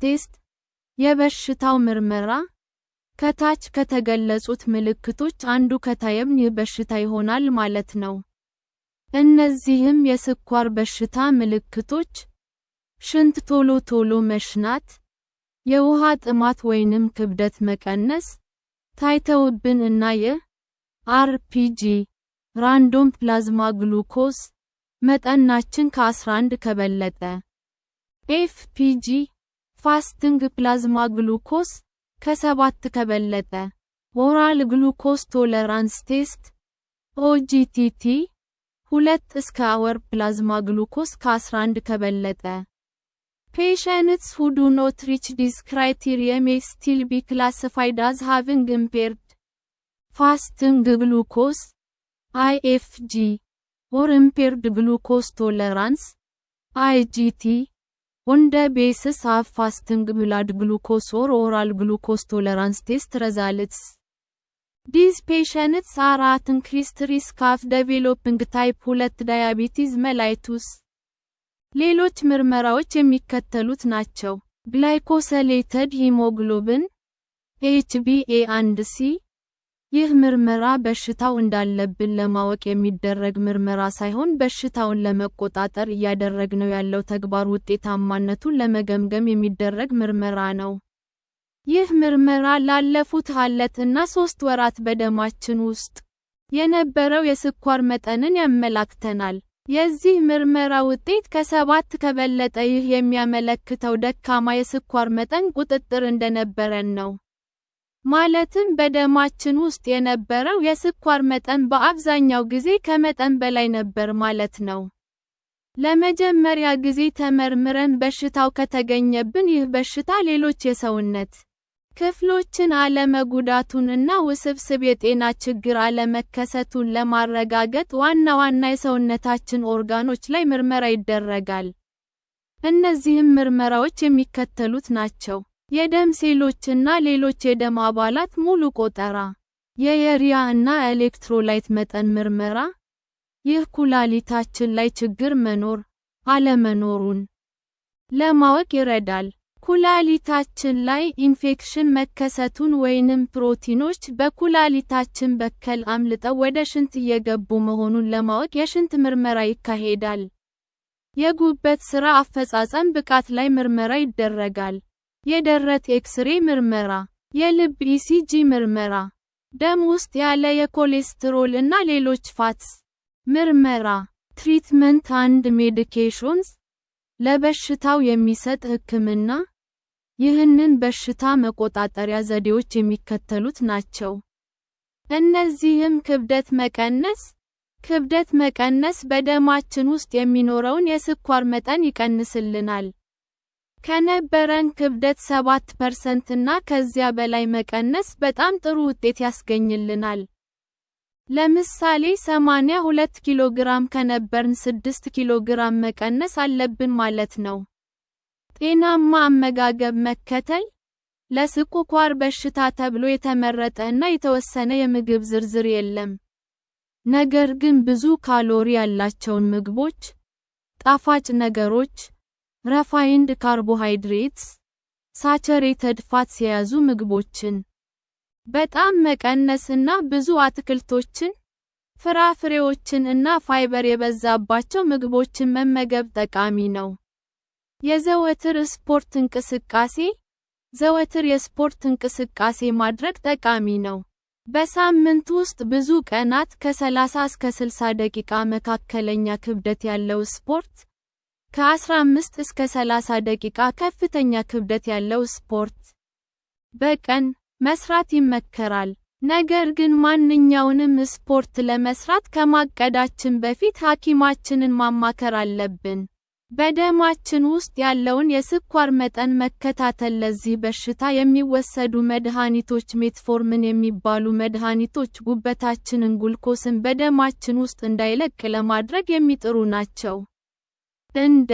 ቴስት የበሽታው ምርመራ ከታች ከተገለጹት ምልክቶች አንዱ ከታየም ይህ በሽታ ይሆናል ማለት ነው። እነዚህም የስኳር በሽታ ምልክቶች ሽንት ቶሎ ቶሎ መሽናት፣ የውሃ ጥማት ወይንም ክብደት መቀነስ ታይተውብን እና የአርፒጂ ራንዶም ፕላዝማ ግሉኮስ መጠናችን ከ11 ከበለጠ ኤፍፒጂ ፋስቲንግ ፕላዝማ ግሉኮስ ከ7 ከበለጠ ኦራል ግሉኮስ ቶለራንስ ቴስት ኦጂቲቲ 2 እስከ አወር ፕላዝማ ግሉኮስ ከ11 ከበለጠ Patients who do not reach this criteria may still be classified as having impaired fasting glucose (IFG) or impaired glucose tolerance (IGT) on the basis of fasting blood glucose or oral glucose tolerance test results. These patients are at increased risk of developing type 2 diabetes mellitus. ሌሎች ምርመራዎች የሚከተሉት ናቸው። ግላይኮሲሌትድ ሂሞግሎቢን HbA1c ይህ ምርመራ በሽታው እንዳለብን ለማወቅ የሚደረግ ምርመራ ሳይሆን በሽታውን ለመቆጣጠር እያደረግነው ያለው ተግባር ውጤታማነቱን ለመገምገም የሚደረግ ምርመራ ነው። ይህ ምርመራ ላለፉት 2 እና 3 ወራት በደማችን ውስጥ የነበረው የስኳር መጠንን ያመለክተናል። የዚህ ምርመራ ውጤት ከ7 ከበለጠ ይህ የሚያመለክተው ደካማ የስኳር መጠን ቁጥጥር እንደነበረን ነው። ማለትም በደማችን ውስጥ የነበረው የስኳር መጠን በአብዛኛው ጊዜ ከመጠን በላይ ነበር ማለት ነው። ለመጀመሪያ ጊዜ ተመርምረን በሽታው ከተገኘብን ይህ በሽታ ሌሎች የሰውነት ክፍሎችን አለመጉዳቱን እና ውስብስብ የጤና ችግር አለመከሰቱን ለማረጋገጥ ዋና ዋና የሰውነታችን ኦርጋኖች ላይ ምርመራ ይደረጋል። እነዚህም ምርመራዎች የሚከተሉት ናቸው። የደም ሴሎችና ሌሎች የደም አባላት ሙሉ ቆጠራ፣ የዩሪያ እና ኤሌክትሮላይት መጠን ምርመራ፣ ይህ ኩላሊታችን ላይ ችግር መኖር አለመኖሩን ለማወቅ ይረዳል። ኩላሊታችን ላይ ኢንፌክሽን መከሰቱን ወይንም ፕሮቲኖች በኩላሊታችን በከል አምልጠው ወደ ሽንት እየገቡ መሆኑን ለማወቅ የሽንት ምርመራ ይካሄዳል። የጉበት ሥራ አፈጻጸም ብቃት ላይ ምርመራ ይደረጋል። የደረት ኤክስሬ ምርመራ፣ የልብ ኢሲጂ ምርመራ፣ ደም ውስጥ ያለ የኮሌስትሮል እና ሌሎች ፋትስ ምርመራ። ትሪትመንት አንድ ሜዲኬሽንስ ለበሽታው የሚሰጥ ሕክምና። ይህንን በሽታ መቆጣጠሪያ ዘዴዎች የሚከተሉት ናቸው። እነዚህም ክብደት መቀነስ። ክብደት መቀነስ በደማችን ውስጥ የሚኖረውን የስኳር መጠን ይቀንስልናል። ከነበረን ክብደት 7% እና ከዚያ በላይ መቀነስ በጣም ጥሩ ውጤት ያስገኝልናል። ለምሳሌ 82 ኪሎ ግራም ከነበርን 6 ኪሎ ግራም መቀነስ አለብን ማለት ነው። ጤናማ አመጋገብ መከተል። ለስኳር በሽታ ተብሎ የተመረጠ እና የተወሰነ የምግብ ዝርዝር የለም። ነገር ግን ብዙ ካሎሪ ያላቸውን ምግቦች፣ ጣፋጭ ነገሮች፣ ሪፋይንድ ካርቦሃይድሬትስ፣ ሳቹሬትድ ፋትስ የያዙ ምግቦችን በጣም መቀነስ እና ብዙ አትክልቶችን፣ ፍራፍሬዎችን እና ፋይበር የበዛባቸው ምግቦችን መመገብ ጠቃሚ ነው። የዘወትር ስፖርት እንቅስቃሴ። ዘወትር የስፖርት እንቅስቃሴ ማድረግ ጠቃሚ ነው። በሳምንት ውስጥ ብዙ ቀናት ከ30 እስከ 60 ደቂቃ መካከለኛ ክብደት ያለው ስፖርት፣ ከ15 እስከ 30 ደቂቃ ከፍተኛ ክብደት ያለው ስፖርት በቀን መስራት ይመከራል። ነገር ግን ማንኛውንም ስፖርት ለመስራት ከማቀዳችን በፊት ሐኪማችንን ማማከር አለብን። በደማችን ውስጥ ያለውን የስኳር መጠን መከታተል። ለዚህ በሽታ የሚወሰዱ መድኃኒቶች ሜትፎርሚን የሚባሉ መድኃኒቶች ጉበታችንን ግሉኮስን በደማችን ውስጥ እንዳይለቅ ለማድረግ የሚጥሩ ናቸው። እንደ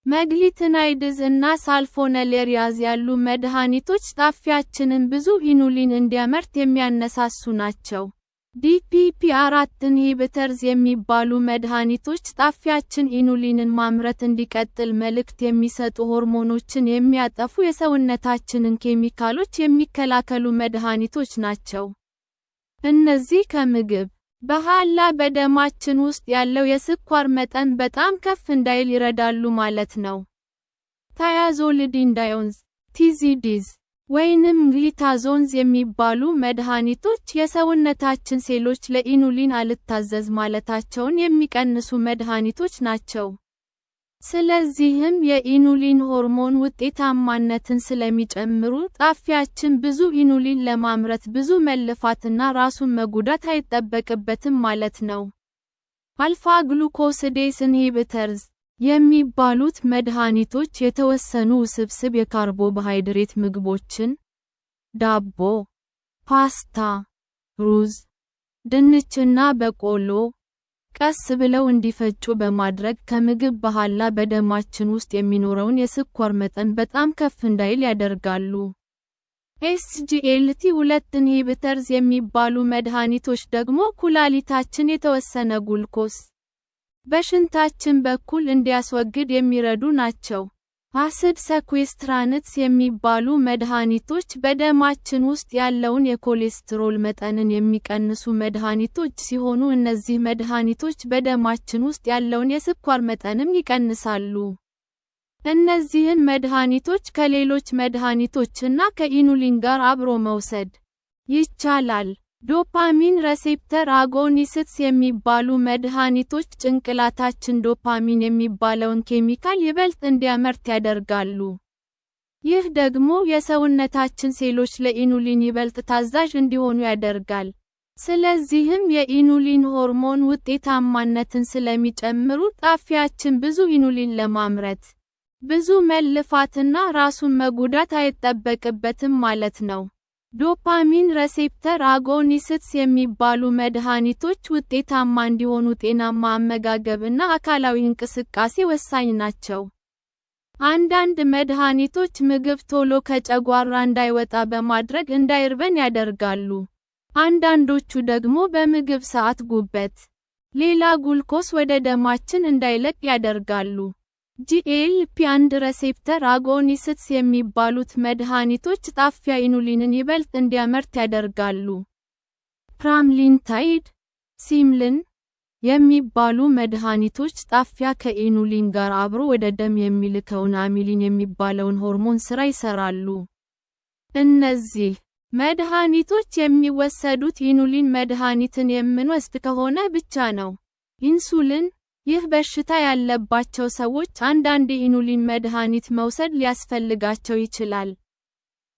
መግሊትናይድስ እና ሳልፎኔሌሪያዝ ያሉ መድኃኒቶች ጣፊያችንን ብዙ ኢኑሊን እንዲያመርት የሚያነሳሱ ናቸው። DPP-4 ኢንሂቢተርስ የሚባሉ መድኃኒቶች ጣፊያችን ኢኑሊንን ማምረት እንዲቀጥል መልእክት የሚሰጡ ሆርሞኖችን የሚያጠፉ የሰውነታችንን ኬሚካሎች የሚከላከሉ መድኃኒቶች ናቸው። እነዚህ ከምግብ በኋላ በደማችን ውስጥ ያለው የስኳር መጠን በጣም ከፍ እንዳይል ይረዳሉ ማለት ነው። ታያዞሊዲንዳዮንስ (TZDs) ወይንም ግሊታዞንስ የሚባሉ መድኃኒቶች የሰውነታችን ሴሎች ለኢኑሊን አልታዘዝ ማለታቸውን የሚቀንሱ መድኃኒቶች ናቸው። ስለዚህም የኢኑሊን ሆርሞን ውጤታማነትን ስለሚጨምሩ ጣፊያችን ብዙ ኢኑሊን ለማምረት ብዙ መልፋትና ራሱን መጉዳት አይጠበቅበትም ማለት ነው። አልፋ ግሉኮሲዴስ ኢንሂቢተርስ የሚባሉት መድኃኒቶች የተወሰኑ ውስብስብ የካርቦሃይድሬት ምግቦችን ዳቦ፣ ፓስታ፣ ሩዝ፣ ድንችና በቆሎ ቀስ ብለው እንዲፈጩ በማድረግ ከምግብ በኋላ በደማችን ውስጥ የሚኖረውን የስኳር መጠን በጣም ከፍ እንዳይል ያደርጋሉ። SGLT2 ኢንሂቢተርስ የሚባሉ መድኃኒቶች ደግሞ ኩላሊታችን የተወሰነ ጉልኮስ በሽንታችን በኩል እንዲያስወግድ የሚረዱ ናቸው። አሲድ ሰኩዌስትራንትስ የሚባሉ መድኃኒቶች በደማችን ውስጥ ያለውን የኮሌስትሮል መጠንን የሚቀንሱ መድኃኒቶች ሲሆኑ እነዚህ መድኃኒቶች በደማችን ውስጥ ያለውን የስኳር መጠንም ይቀንሳሉ። እነዚህን መድኃኒቶች ከሌሎች መድኃኒቶችና ከኢኑሊን ጋር አብሮ መውሰድ ይቻላል። ዶፓሚን ሬሴፕተር አጎኒስትስ የሚባሉ መድኃኒቶች ጭንቅላታችን ዶፓሚን የሚባለውን ኬሚካል ይበልጥ እንዲያመርት ያደርጋሉ። ይህ ደግሞ የሰውነታችን ሴሎች ለኢኑሊን ይበልጥ ታዛዥ እንዲሆኑ ያደርጋል። ስለዚህም የኢኑሊን ሆርሞን ውጤታማነትን ስለሚጨምሩ ጣፊያችን ብዙ ኢኑሊን ለማምረት ብዙ መልፋትና ራሱን መጉዳት አይጠበቅበትም ማለት ነው። ዶፓሚን ሬሴፕተር አጎኒስትስ የሚባሉ መድኃኒቶች ውጤታማ እንዲሆኑ ጤናማ አመጋገብና አካላዊ እንቅስቃሴ ወሳኝ ናቸው። አንዳንድ መድኃኒቶች ምግብ ቶሎ ከጨጓራ እንዳይወጣ በማድረግ እንዳይርበን ያደርጋሉ። አንዳንዶቹ ደግሞ በምግብ ሰዓት ጉበት ሌላ ጉልኮስ ወደ ደማችን እንዳይለቅ ያደርጋሉ። GLP-1 ሬሴፕተር አጎኒስትስ የሚባሉት መድኃኒቶች ጣፊያ ኢኑሊንን ይበልጥ እንዲያመርት ያደርጋሉ። ፕራምሊንታይድ፣ ሲምሊን የሚባሉ መድኃኒቶች ጣፊያ ከኢኑሊን ጋር አብሮ ወደ ደም የሚልከውን አሚሊን የሚባለውን ሆርሞን ሥራ ይሰራሉ። እነዚህ መድኃኒቶች የሚወሰዱት ኢኑሊን መድኃኒትን የምንወስድ ከሆነ ብቻ ነው። ኢንሱሊን ይህ በሽታ ያለባቸው ሰዎች አንዳንድ ኢኑሊን መድኃኒት መውሰድ ሊያስፈልጋቸው ይችላል።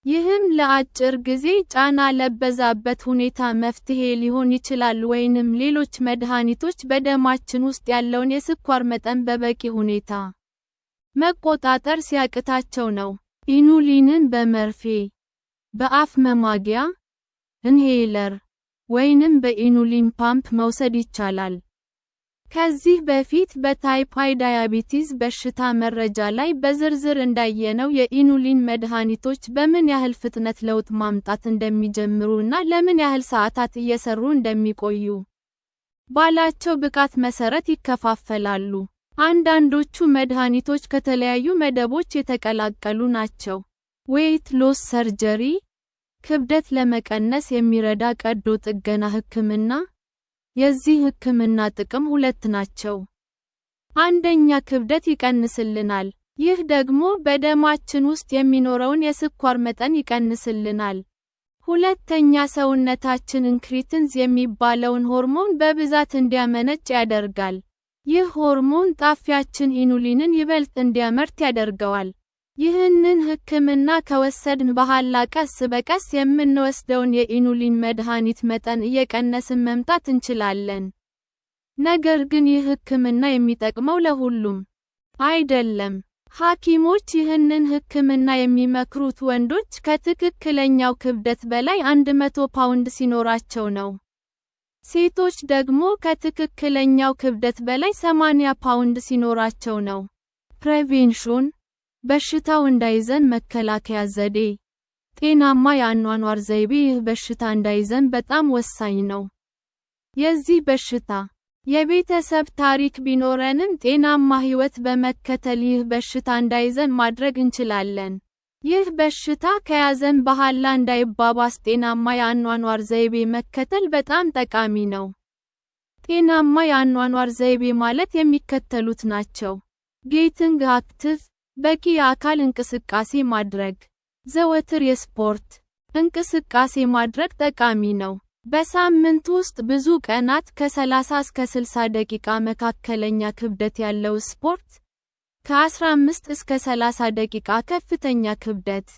ይህም ለአጭር ጊዜ ጫና ለበዛበት ሁኔታ መፍትሄ ሊሆን ይችላል ወይንም ሌሎች መድኃኒቶች በደማችን ውስጥ ያለውን የስኳር መጠን በበቂ ሁኔታ መቆጣጠር ሲያቅታቸው ነው። ኢኑሊንን በመርፌ፣ በአፍ መማጊያ ኢንሄለር ወይንም በኢኑሊን ፓምፕ መውሰድ ይቻላል። ከዚህ በፊት በታይፕ 1 ዳያቢቲስ በሽታ መረጃ ላይ በዝርዝር እንዳየነው የኢኑሊን መድኃኒቶች በምን ያህል ፍጥነት ለውጥ ማምጣት እንደሚጀምሩ እና ለምን ያህል ሰዓታት እየሰሩ እንደሚቆዩ ባላቸው ብቃት መሰረት ይከፋፈላሉ። አንዳንዶቹ መድኃኒቶች ከተለያዩ መደቦች የተቀላቀሉ ናቸው። ዌይት ሎስ ሰርጀሪ፣ ክብደት ለመቀነስ የሚረዳ ቀዶ ጥገና ሕክምና። የዚህ ሕክምና ጥቅም ሁለት ናቸው። አንደኛ ክብደት ይቀንስልናል። ይህ ደግሞ በደማችን ውስጥ የሚኖረውን የስኳር መጠን ይቀንስልናል። ሁለተኛ ሰውነታችን ኢንክሪቲንስ የሚባለውን ሆርሞን በብዛት እንዲያመነጭ ያደርጋል። ይህ ሆርሞን ጣፊያችን ኢኑሊንን ይበልጥ እንዲያመርት ያደርገዋል። ይህንን ሕክምና ከወሰድን በኋላ ቀስ በቀስ የምንወስደውን የኢኑሊን መድኃኒት መጠን እየቀነስን መምጣት እንችላለን። ነገር ግን ይህ ሕክምና የሚጠቅመው ለሁሉም አይደለም። ሐኪሞች ይህንን ሕክምና የሚመክሩት ወንዶች ከትክክለኛው ክብደት በላይ 100 ፓውንድ ሲኖራቸው ነው። ሴቶች ደግሞ ከትክክለኛው ክብደት በላይ 80 ፓውንድ ሲኖራቸው ነው። ፕሬቬንሽን በሽታው እንዳይዘን መከላከያ ዘዴ። ጤናማ የአኗኗር ዘይቤ ይህ በሽታ እንዳይዘን በጣም ወሳኝ ነው። የዚህ በሽታ የቤተሰብ ታሪክ ቢኖረንም ጤናማ ሕይወት በመከተል ይህ በሽታ እንዳይዘን ማድረግ እንችላለን። ይህ በሽታ ከያዘን በኋላ እንዳይባባስ ጤናማ የአኗኗር ዘይቤ መከተል በጣም ጠቃሚ ነው። ጤናማ የአኗኗር ዘይቤ ማለት የሚከተሉት ናቸው። ጌቲንግ አክቲቭ፣ በቂ የአካል እንቅስቃሴ ማድረግ። ዘወትር የስፖርት እንቅስቃሴ ማድረግ ጠቃሚ ነው። በሳምንት ውስጥ ብዙ ቀናት ከ30 እስከ 60 ደቂቃ መካከለኛ ክብደት ያለው ስፖርት፣ ከ15 እስከ 30 ደቂቃ ከፍተኛ ክብደት